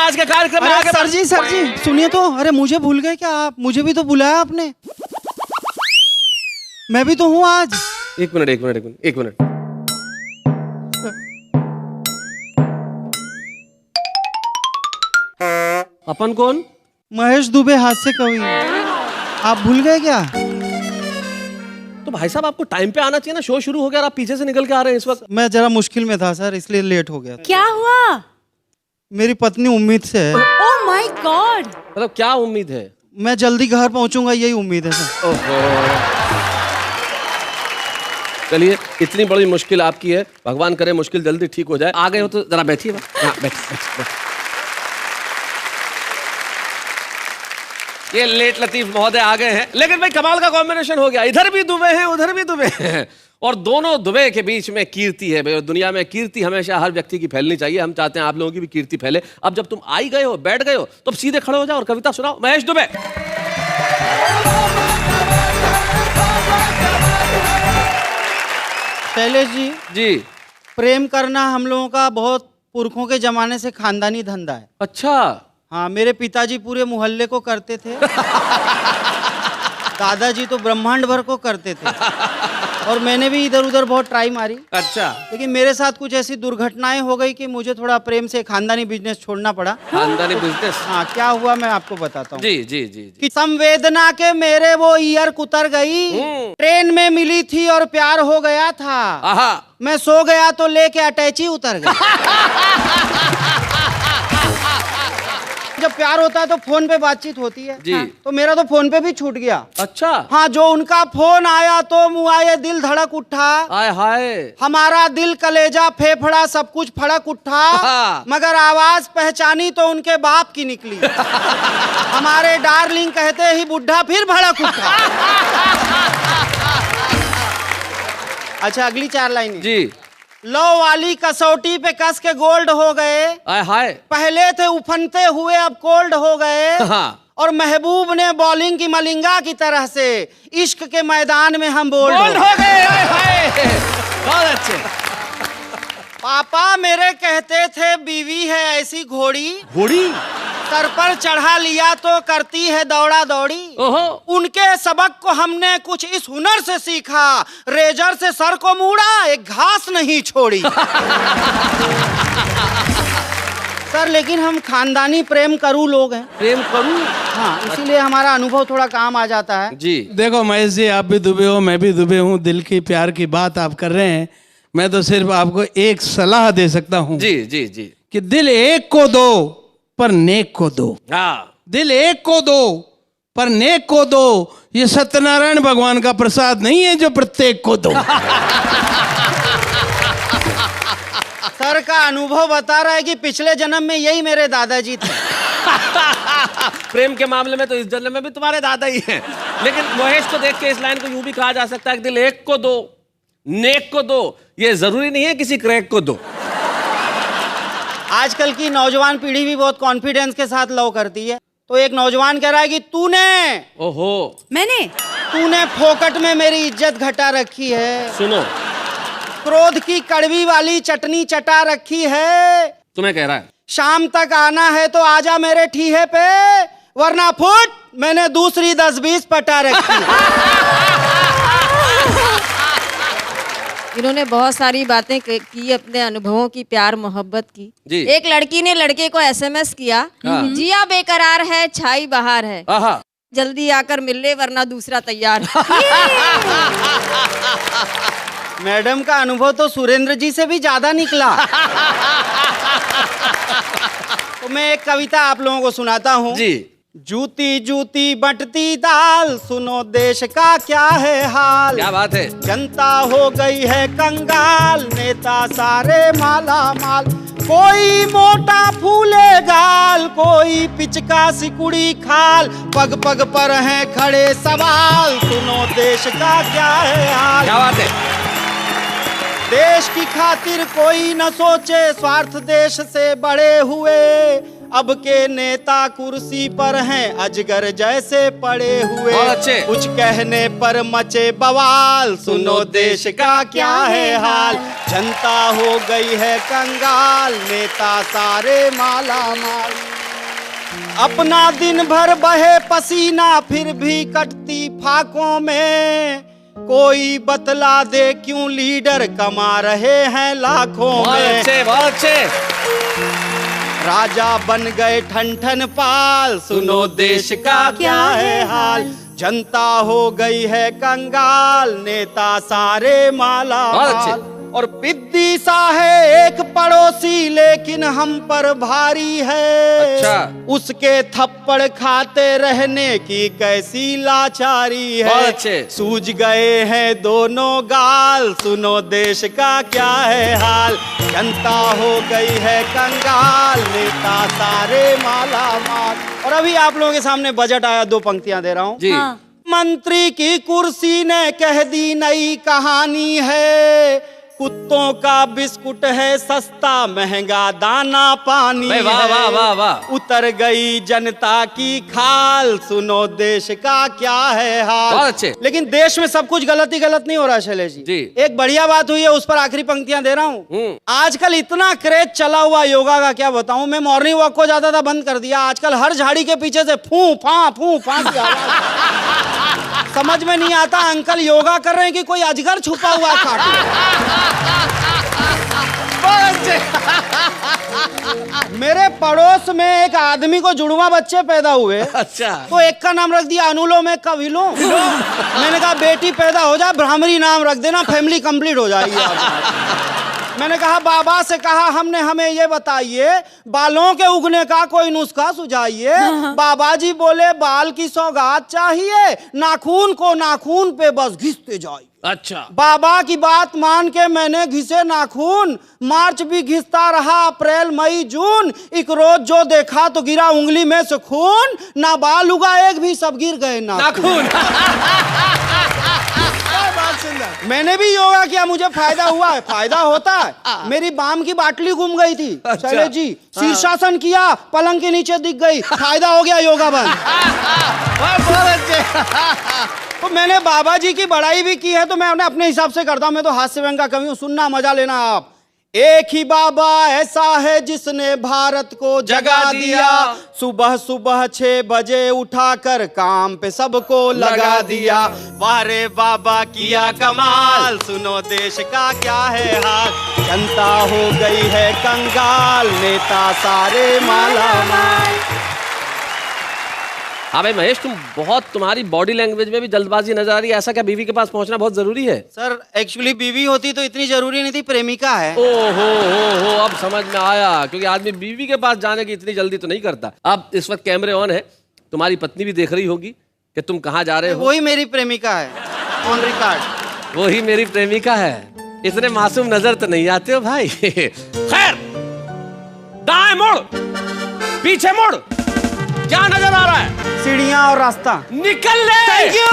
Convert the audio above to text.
आज के कार्यक्रम में आगे। सर जी सुनिए तो, अरे मुझे भूल गए क्या आप? मुझे भी तो बुलाया आपने, मैं भी तो हूँ आज। एक मिनट। अपन कौन? महेश दुबे, हास्य कवि। आप भूल गए क्या? तो भाई साहब आपको टाइम पे आना चाहिए ना, शो शुरू हो गया और आप पीछे से निकल के आ रहे हैं इस वक्त। मैं जरा मुश्किल में था सर, इसलिए लेट हो गया। क्या हुआ? मेरी पत्नी उम्मीद से है। Oh my God. मतलब क्या उम्मीद है? मैं जल्दी घर पहुंचूंगा, यही उम्मीद है सर। चलिए, इतनी बड़ी मुश्किल आपकी है, भगवान करे मुश्किल जल्दी ठीक हो जाए। आ गए हो तो जरा बैठिए। हाँ, बैठ। ये लेट लतीफ महोदय आ गए हैं, लेकिन भाई कमाल का कॉम्बिनेशन हो गया। इधर भी दुबे हैं, उधर भी दुबे हैं, और दोनों दुबे के बीच में कीर्ति है। भाई दुनिया में कीर्ति हमेशा हर व्यक्ति की फैलनी चाहिए। हम चाहते हैं आप लोगों की भी कीर्ति फैले। अब जब तुम आई गए हो, बैठ गए हो, तो अब सीधे खड़े हो जाओ और कविता सुनाओ। महेश दुबे। शैलेश जी, प्रेम करना हम लोगों का बहुत पुरखों के जमाने से खानदानी धंधा है। अच्छा। हाँ, मेरे पिताजी पूरे मोहल्ले को करते थे। दादाजी तो ब्रह्मांड भर को करते थे, और मैंने भी इधर उधर बहुत ट्राई मारी। अच्छा। लेकिन मेरे साथ कुछ ऐसी दुर्घटनाएं हो गई कि मुझे थोड़ा प्रेम से खानदानी बिजनेस छोड़ना पड़ा। खानदानी बिजनेस? हाँ, क्या हुआ मैं आपको बताता हूँ। जी। कि संवेदना के मेरे वो ईयर कुतर गई, ट्रेन में मिली थी और प्यार हो गया था। मैं सो गया तो लेके अटैची उतर गई। जब प्यार होता है तो फोन पे बातचीत होती है जी। तो मेरा तो फोन पे भी छूट गया। अच्छा। हाँ, जो उनका फोन आया तो मुआये दिल धड़क उठा। आय हाय। हमारा दिल कलेजा फेफड़ा सब कुछ फड़क उठा, मगर आवाज पहचानी तो उनके बाप की निकली। हमारे डार्लिंग कहते ही बुढ़ा फिर भड़क उठा। अच्छा, अगली 4 लाइन जी। लो वाली कसौटी पे कस के गोल्ड हो गए। आय हाय। पहले थे उफनते हुए अब कोल्ड हो गए। और महबूब ने बॉलिंग की मलिंगा की तरह से इश्क के मैदान में हम बोल्ड हो गए। आय हाय। बहुत अच्छे। पापा मेरे कहते थे बीवी है ऐसी घोड़ी, सर पर चढ़ा लिया तो करती है दौड़ा दौड़ी। उनके सबक को हमने कुछ इस हुनर से सीखा, रेजर से सर को मूड़ा एक घास नहीं छोड़ी। सर, लेकिन हम खानदानी प्रेम करू लोग हैं। प्रेम करूं? हाँ, इसीलिए हमारा अनुभव थोड़ा काम आ जाता है। जी। देखो महेश जी, आप भी दुबे हो, मैं भी दुबे हूँ। दिल की प्यार की बात आप कर रहे हैं, मैं तो सिर्फ आपको एक सलाह दे सकता हूँ। जी कि दिल एक को दो पर नेक को दो। हाँ। दिल एक को दो पर नेक को दो। ये सत्यनारायण भगवान का प्रसाद नहीं है जो प्रत्येक को दो। सर का अनुभव बता रहा है कि पिछले जन्म में यही मेरे दादाजी थे। प्रेम के मामले में तो इस जन्म में भी तुम्हारे दादा ही हैं। लेकिन महेश को देख के इस लाइन को यूं भी कहा जा सकता है कि दिल एक को दो, नेक को दो, ये जरूरी नहीं है किसी क्रैक को दो। आजकल की नौजवान पीढ़ी भी बहुत कॉन्फिडेंस के साथ लव करती है। तो एक नौजवान कह रहा है कि तूने फोकट में मेरी इज्जत घटा रखी है। सुनो, क्रोध की कड़वी वाली चटनी चटा रखी है। तुम्हें कह रहा है शाम तक आना है तो आजा मेरे ठीहे पे, वरना फुट मैंने दूसरी 10-20 पटा रखी। इन्होंने बहुत सारी बातें की, अपने अनुभवों की, प्यार मोहब्बत की। जी। एक लड़की ने लड़के को SMS किया, जिया बेकरार है छाई बहार है, जल्दी आकर मिल ले वरना दूसरा तैयार है। मैडम का अनुभव तो सुरेंद्र जी से भी ज्यादा निकला। तो मैं एक कविता आप लोगों को सुनाता हूँ। जी। जूती जूती बंटती दाल, सुनो देश का क्या है हाल। क्या बात है। जनता हो गई है कंगाल, नेता सारे माला माल। कोई मोटा फूले गाल, कोई पिचका सिकुड़ी खाल, पग पग पर हैं खड़े सवाल, सुनो देश का क्या है हाल। क्या बात है। देश की खातिर कोई न सोचे, स्वार्थ देश से बड़े हुए, अब के नेता कुर्सी पर हैं अजगर जैसे पड़े हुए। कुछ कहने पर मचे बवाल, सुनो देश का क्या है हाल। जनता हो गई है कंगाल, नेता सारे माला माल। अपना दिन भर बहे पसीना फिर भी कटती फाकों में, कोई बतला दे क्यों लीडर कमा रहे हैं लाखों में। बहुत अच्छे। राजा बन गए ठन ठन पाल, सुनो देश का क्या है हाल। जनता हो गई है कंगाल, नेता सारे माला माल। और पिद्दी सा है एक पड़ोसी लेकिन हम पर भारी है। अच्छा। उसके थप्पड़ खाते रहने की कैसी लाचारी है। बहुत अच्छे। सूझ गए हैं दोनों गाल, सुनो देश का क्या है हाल। जनता हो गई है कंगाल, नेता सारे माला माल। और अभी आप लोगों के सामने बजट आया, 2 पंक्तियां दे रहा हूँ जी। हाँ। मंत्री की कुर्सी ने कह दी नई कहानी है, कुत्तों का बिस्कुट है सस्ता, महंगा दाना पानी है। वाह वाह वाह वाह। उतर गई जनता की खाल, सुनो देश का क्या है हाल। बहुत अच्छे। लेकिन देश में सब कुछ गलत ही गलत नहीं हो रहा शैलेश जी। एक बढ़िया बात हुई है, उस पर आखिरी पंक्तियां दे रहा हूँ। आजकल इतना क्रेज चला हुआ योगा का, क्या बताऊं। मैं मॉर्निंग वॉक को ज्यादा था बंद कर दिया। आजकल हर झाड़ी के पीछे से फू फा की आवाज। समझ में नहीं आता अंकल योगा कर रहे हैं कि कोई अजगर छुपा हुआ है। मेरे पड़ोस में एक आदमी को जुड़वा बच्चे पैदा हुए। अच्छा। तो एक का नाम रख दिया अनुलोम, एक का विलोम। मैंने कहा बेटी पैदा हो जाए ब्राह्मणी नाम रख देना, फैमिली कंप्लीट हो जाएगी। मैंने कहा बाबा से कहा हमने, हमें ये बताइए बालों के उगने का कोई नुस्खा सुझाइए। बाबा जी बोले बाल की सौगात चाहिए, नाखून को नाखून पे बस घिसते जाइए। अच्छा। बाबा की बात मान के मैंने घिसे नाखून, मार्च भी घिसता रहा, अप्रैल मई जून, एक रोज जो देखा तो गिरा उंगली में से खून, ना बाल उगा एक भी, सब गिर गए नाखून। मैंने भी योगा किया, मुझे फायदा हुआ है। फायदा होता है। मेरी बाम की बाटली गुम गई थी शैलेश जी, शीर्षासन किया, पलंग के नीचे दिख गई, फायदा हो गया, योगा बंद। तो मैंने बाबा जी की बड़ाई भी की है, तो मैं अपने हिसाब से करता हूं। मैं तो हास्य व्यंग का कवि हूं, सुनना मजा लेना आप। एक ही बाबा ऐसा है जिसने भारत को जगा दिया, सुबह सुबह 6 बजे उठाकर काम पे सबको लगा दिया। वाह रे बाबा किया कमाल, सुनो देश का क्या है हाल। जनता हो गई है कंगाल, नेता सारे माला माल। हाँ भाई महेश, तुम्हारी बॉडी लैंग्वेज में भी जल्दबाजी नजर आ रही है। ऐसा क्या बीवी के पास पहुंचना बहुत जरूरी है? सर एक्चुअली बीवी होती तो इतनी जरूरी नहीं थी, प्रेमिका है। हो अब समझ में आया, क्योंकि आदमी बीवी के पास जाने की इतनी जल्दी तो नहीं करता। अब इस वक्त कैमरे ऑन है, तुम्हारी पत्नी भी देख रही होगी कि तुम कहाँ जा रहे हो। वही मेरी प्रेमिका है, ऑन रिकॉर्ड। वही मेरी प्रेमिका है। इतने मासूम नजर तो नहीं आते हो भाई। खैर, दाएं मुड़, पीछे मुड़, क्या नजर आ रहा है? सीढ़ियां और रास्ता। निकल ले। Thank you.